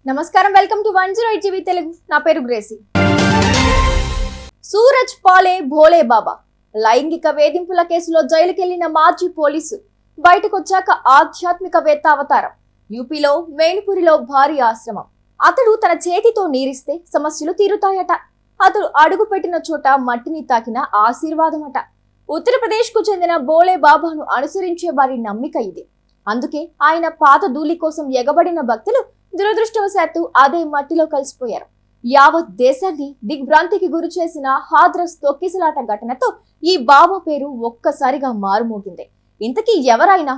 నమస్కారం, welcome to 108 TV Telugu. నా పేరు గ్రేసీ. సూరజ్ పాలే భోలే బాబా లైంగిక వేధింపుల కేసులో జైలుకెళ్లిన మాజీ పోలీసు బయటకొచ్చాక ఆధ్యాత్మికవేత్త అవతారం. యూపీలో మేణిపురిలో భారీ ఆశ్రమం. అతడు తన చేతితో నీరిస్తే సమస్యలు తీరుతాయట. అతడు అడుగు పెట్టిన చోట మట్టిని తాకిన ఆశీర్వాదమట. ఉత్తరప్రదేశ్ కు చెందిన భోలే బాబాను అనుసరించే వారి నమ్మిక ఇది. అందుకే ఆయన పాత ధూళి కోసం ఎగబడిన భక్తులు దురదృష్టవశాత్తు అదే మట్టిలో కలిసిపోయారు. యావత్ దేశాన్ని దిగ్భ్రాంతికి గురి చేసిన హాథ్రస్ తొక్కిసలాట ఘటనతో ఈ బాబా పేరు ఒక్కసారిగా మారుమోగింది. ఇంతకీ ఎవరైనా?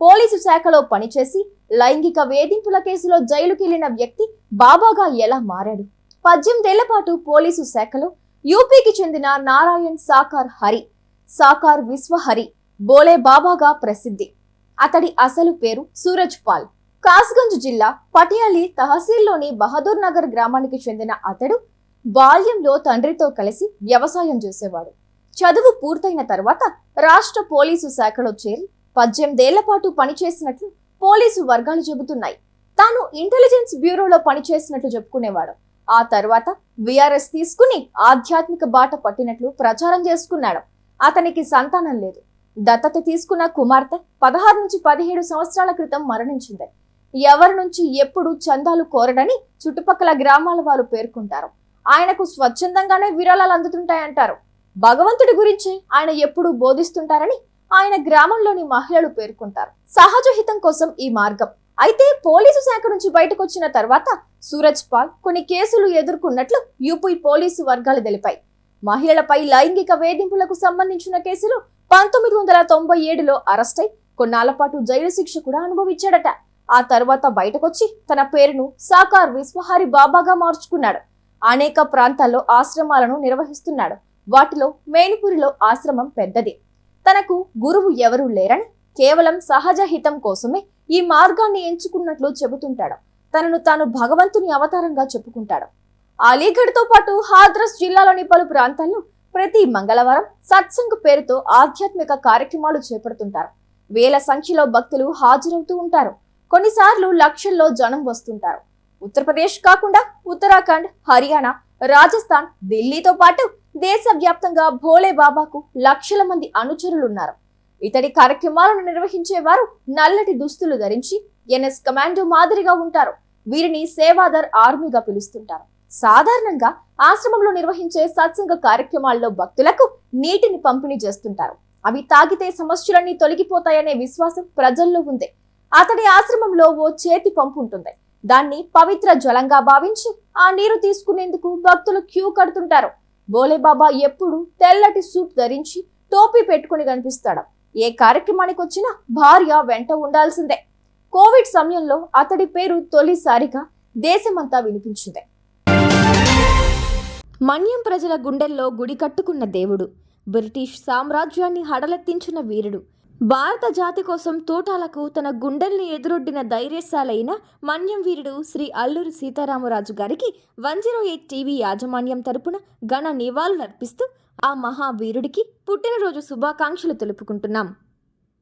పోలీసు శాఖలో పనిచేసి లైంగిక వేధింపుల కేసులో జైలుకెళ్లిన వ్యక్తి బాబాగా ఎలా మారాడు? 18 ఏళ్ల పాటు పోలీసు శాఖలో యూపీకి చెందిన నారాయణ్ సాకార్ విశ్వహరి భోలే బాబాగా ప్రసిద్ధి. అతడి అసలు పేరు సూరజ్ పాల్. కాస్గంజ్ జిల్లా పటియాలి తహసీల్లోని బహదూర్ నగర్ గ్రామానికి చెందిన అతడు బాల్యంలో తండ్రితో కలిసి వ్యవసాయం చేసేవాడు. చదువు పూర్తయిన తర్వాత రాష్ట్ర పోలీసు శాఖలో చేరి 18 ఏళ్ల పాటు పనిచేసినట్లు పోలీసు వర్గాలు చెబుతున్నాయి. తాను ఇంటెలిజెన్స్ బ్యూరోలో పనిచేసినట్లు చెప్పుకునేవాడు. ఆ తర్వాత విఆర్ఎస్ తీసుకుని ఆధ్యాత్మిక బాట పట్టినట్లు ప్రచారం చేసుకున్నాడు. అతనికి సంతానం లేదు. దత్తత తీసుకున్న కుమార్తె 16 నుంచి 17 సంవత్సరాల క్రితం మరణించింది. ఎవరి నుంచి ఎప్పుడు చందాలు కోరడని చుట్టుపక్కల గ్రామాల వారు పేర్కొంటారు. ఆయనకు స్వచ్ఛందంగానే విరాళాలు అందుతుంటాయంటారు. భగవంతుడి గురించి ఆయన ఎప్పుడూ బోధిస్తుంటారని ఆయన గ్రామంలోని మహిళలు పేర్కొంటారు. సహజ హితం కోసం ఈ మార్గం. అయితే పోలీసు శాఖ నుంచి బయటకు వచ్చిన తర్వాత సూరజ్ పాల్ కొన్ని కేసులు ఎదుర్కొన్నట్లు యూపీ పోలీసు వర్గాలు తెలిపాయి. మహిళలపై లైంగిక వేధింపులకు సంబంధించిన కేసులు 1997లో అరెస్టై కొన్నాళ్ల పాటు జైలు శిక్ష కూడా అనుభవించాడట. ఆ తర్వాత బయటకొచ్చి తన పేరును సాకార్ విశ్వహరి బాబాగా మార్చుకున్నాడు. అనేక ప్రాంతాల్లో ఆశ్రమాలను నిర్వహిస్తున్నాడు. వాటిలో మేణిపురిలో ఆశ్రమం పెద్దది. తనకు గురువు ఎవరూ లేరని కేవలం సహజ హితం కోసమే ఈ మార్గాన్ని ఎంచుకున్నట్లు చెబుతుంటాడు. తనను తాను భగవంతుని అవతారంగా చెప్పుకుంటాడు. అలీగఢ్ తో పాటు హాథ్రస్ జిల్లాలోని పలు ప్రాంతాల్లో ప్రతి మంగళవారం సత్సంగ్ పేరుతో ఆధ్యాత్మిక కార్యక్రమాలు చేపడుతుంటారు. వేల సంఖ్యలో భక్తులు హాజరవుతూ ఉంటారు. కొన్నిసార్లు లక్షల్లో జనం వస్తుంటారు. ఉత్తరప్రదేశ్ కాకుండా ఉత్తరాఖండ్, హర్యానా, రాజస్థాన్, ఢిల్లీతో పాటు దేశవ్యాప్తంగా భోలే బాబాకు లక్షల మంది అనుచరులున్నారు. ఇతడి కార్యక్రమాలను నిర్వహించేవారు నల్లటి దుస్తులు ధరించి ఎన్ఎస్ కమాండో మాదిరిగా ఉంటారు. వీరిని సేవాదర్ ఆర్మీగా పిలుస్తుంటారు. సాధారణంగా ఆశ్రమంలో నిర్వహించే సత్సంగ కార్యక్రమాల్లో భక్తులకు నీటిని పంపిణీ చేస్తుంటారు. అవి తాగితే సమస్యలన్నీ తొలగిపోతాయనే విశ్వాసం ప్రజల్లో ఉంది. అతడి ఆశ్రమంలో ఓ చేతి పంపు ఉంటుంది. దాన్ని పవిత్ర జలంగా భావించి ఆ నీరు తీసుకునేందుకు భక్తులు క్యూ కడుతుంటారు. భోలే బాబా ఎప్పుడు తెల్లటి సూట్ ధరించి టోపీ పెట్టుకుని కనిపిస్తాడు. ఏ కార్యక్రమానికి వచ్చినా భార్య వెంట ఉండాల్సిందే. కోవిడ్ సమయంలో అతడి పేరు తొలిసారిగా దేశమంతా వినిపించింది. మన్యం ప్రజల గుండెల్లో గుడి కట్టుకున్న దేవుడు, బ్రిటిష్ సామ్రాజ్యాన్ని హడలెత్తించిన వీరుడు, భారత జాతి కోసం తూటాలకు తన గుండెల్ని ఎదురొడ్డిన ధైర్యశాలైన మన్యం వీరుడు శ్రీ అల్లూరి సీతారామరాజు గారికి 108 టీవీ యాజమాన్యం తరపున ఘన నివాళులర్పిస్తూ ఆ మహావీరుడికి పుట్టినరోజు శుభాకాంక్షలు తెలుపుకుంటున్నాం.